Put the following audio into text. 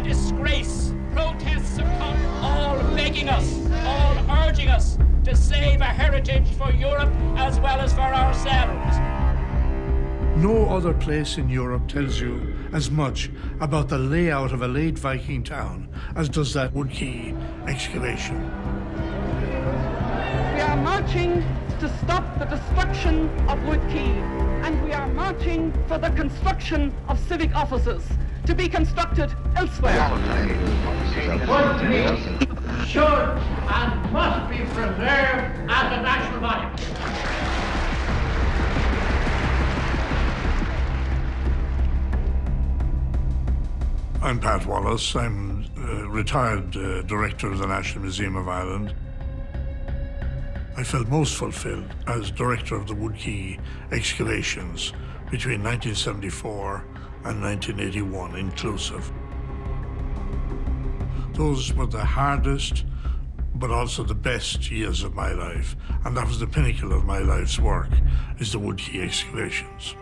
disgrace. Protests have come, all begging us, all urging us to save a heritage for Europe as well as for ourselves. No other place in Europe tells you as much about the layout of a late Viking town as does that Wood Quay excavation. We are marching to stop the destruction of Wood Quay, and we are marching for the construction of civic offices to be constructed elsewhere. Wood Quay should and must be preserved as a national monument. I'm Pat Wallace. I'm retired director of the National Museum of Ireland. I felt most fulfilled as director of the Wood Quay excavations between 1974 and 1981 inclusive. Those were the hardest, but also the best years of my life. And that was the pinnacle of my life's work, is the Wood Quay excavations.